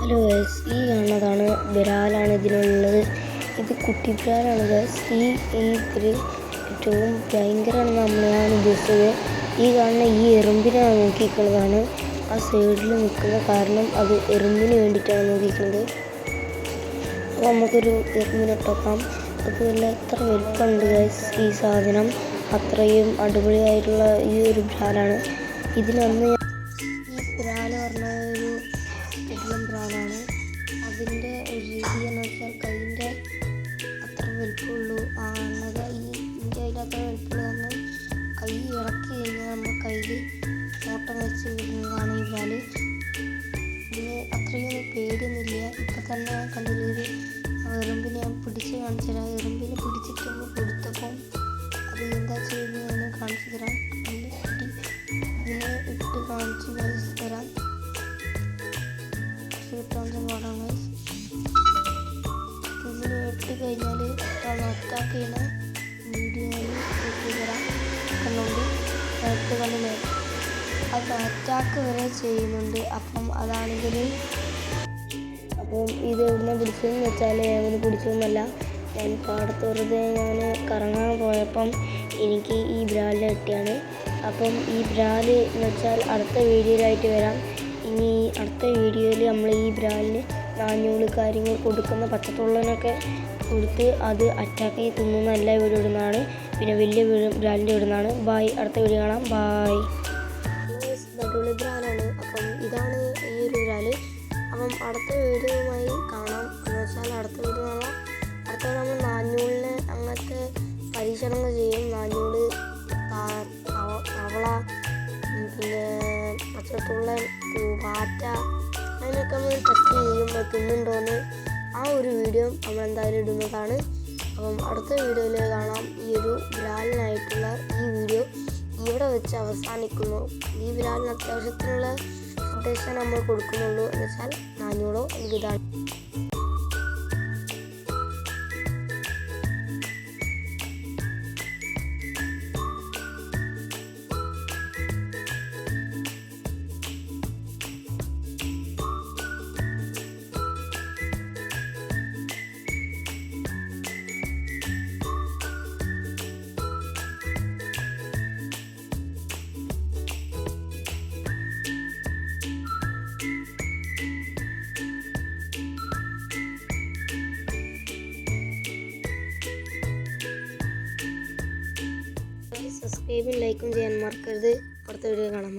Hello guys, ഈ കാണുന്നതാണ് വിരാലാണ് ഇതിലുള്ളത്. ഇത് കുട്ടി വിരാലാണ് ഗൈസ്. ഇതിൽ ഏറ്റവും ഭയങ്കരമാണെന്ന് ഞാൻ ഉദ്ദേശിച്ചത് ഈ കാണുന്ന ഈ എറുമ്പിനാണ് നോക്കിയിരിക്കുന്നതാണ്. ആ സൈഡിൽ നിൽക്കുന്ന കാരണം അത് എറുമ്പിന് വേണ്ടിയിട്ടാണ് നോക്കിയിരിക്കുന്നത്. അപ്പോൾ നമുക്കൊരു എറുമ്പിനിട്ടോക്കാം. അതുപോലെ എത്ര വലുപ്പമുണ്ട് ഗൈസ് ഈ സാധനം. അത്രയും അടിപൊളിയായിട്ടുള്ള ഈ ഒരു ബ്രാലാണ്. ഇതിനന്ന് ഈ ബ്രാല് പറഞ്ഞ ഒരു കിടിലൻ ബ്രാലാണ്. അതിൻ്റെ രീതി എന്ന് വെച്ചാൽ കൈൻ്റെ അത്ര വലുപ്പമുള്ളൂ. അല്ലാതെ ഇതിൻ്റെ അതിലത്ര വലുപ്പമുള്ളൂ. നമ്മൾ കൈ ഇറക്കി കഴിഞ്ഞാൽ നമ്മൾ കയ്യിൽ ഓട്ടം വെച്ച് വിടുന്നതാണ് ഈ ബ്രാല്. ഇതിന് അത്രയൊന്നും പേടിയൊന്നുമില്ല. ഇപ്പം തന്നെ കണ്ടൊരു എറുമ്പിനെ ഞാൻ പിടിച്ച് കാണിച്ചു തരാം. എറുമ്പിനെ പിടിച്ചിട്ടൊന്ന് കൊടുത്തപ്പം അത് എന്താ ചെയ്യുന്നത് ഞാൻ കാണിച്ചു തരാം. ഇതിനെ ഇട്ട് കാണിച്ച് തരാം. ഇതിന് ഇട്ട് കഴിഞ്ഞാൽ അറ്റാക്ക് ചെയ്യണ വീഡിയോയിൽ തരാം. കണ്ടുകൊണ്ട് നേരത്തെ കണ്ടില്ലേ, അത് അറ്റാക്ക് വരെ ചെയ്യുന്നുണ്ട്. അപ്പം അതാണെങ്കിൽ ഇത് എവിടുന്ന് പിടിച്ചതെന്ന് വെച്ചാൽ ഞാൻ പിടിച്ചതൊന്നുമല്ല. ഞാൻ പാടത്ത് വെറുതെ ഞാൻ കറങ്ങാൻ പോയപ്പം എനിക്ക് ഈ ബ്രാലിനെ കിട്ടിയാണ്. അപ്പം ഈ ബ്രാല് എന്ന് വെച്ചാൽ അടുത്ത വീഡിയോയിലായിട്ട് വരാം. ഇനി അടുത്ത വീഡിയോയിൽ നമ്മൾ ഈ ബ്രാലിന് നാഞ്ഞൂല് കാര്യങ്ങൾ കൊടുക്കുന്ന പച്ചത്തുള്ളനൊക്കെ കൊടുത്ത് അത് അറ്റാക്ക് ചെയ്ത് തിന്നുന്ന എല്ലാ വീഡിയോ ഇടുന്നതാണ്. പിന്നെ വലിയ ബ്രാലിൻ്റെ ഇടുന്നതാണ്. ബായ്, അടുത്ത വീഡിയോ കാണാം. ബായ്. നടുവിലെ ബ്രാലാണ്. അപ്പം ഇതാണ് ഈ ഒരു ബ്രാല്. അപ്പം അടുത്ത വീഡിയോയുമായി കാണാം. എന്ന് വെച്ചാൽ അടുത്ത വീഡിയോ കാണാം. അടുത്ത നമ്മൾ നാഞ്ഞൂലിന് അങ്ങനത്തെ പരീക്ഷണങ്ങൾ ചെയ്യും. നാഞ്ഞൂല്, തവള, പിന്നെ പച്ചത്തുള്ളൻ, പാറ്റ, അതിനൊക്കെ നമ്മൾ ടെസ്റ്റ് ചെയ്യും തിന്നുണ്ടോയെന്ന്. ആ ഒരു വീഡിയോ നമ്മൾ എന്തായാലും ഇടുന്നതാണ്. അപ്പം അടുത്ത വീഡിയോയിൽ കാണാം. ഈ ഒരു ബ്രാലിനായിട്ടുള്ള ഈ വീഡിയോ ഇവിടെ വെച്ച് അവസാനിക്കുന്നു. ഈ ബ്രാലിന് അത്യാവശ്യത്തിനുള്ള ഫുഡേഷൻ നമ്മൾ കൊടുക്കുന്നുള്ളൂ. എന്ന് വെച്ചാൽ നാഞ്ഞൂളോ അല്ലെങ്കിൽ ഇതാണ്. സബ്സ്ക്രൈബും ലൈക്കും ചെയ്യാൻ മറക്കരുത്. അടുത്ത വീഡിയോ കാണാം.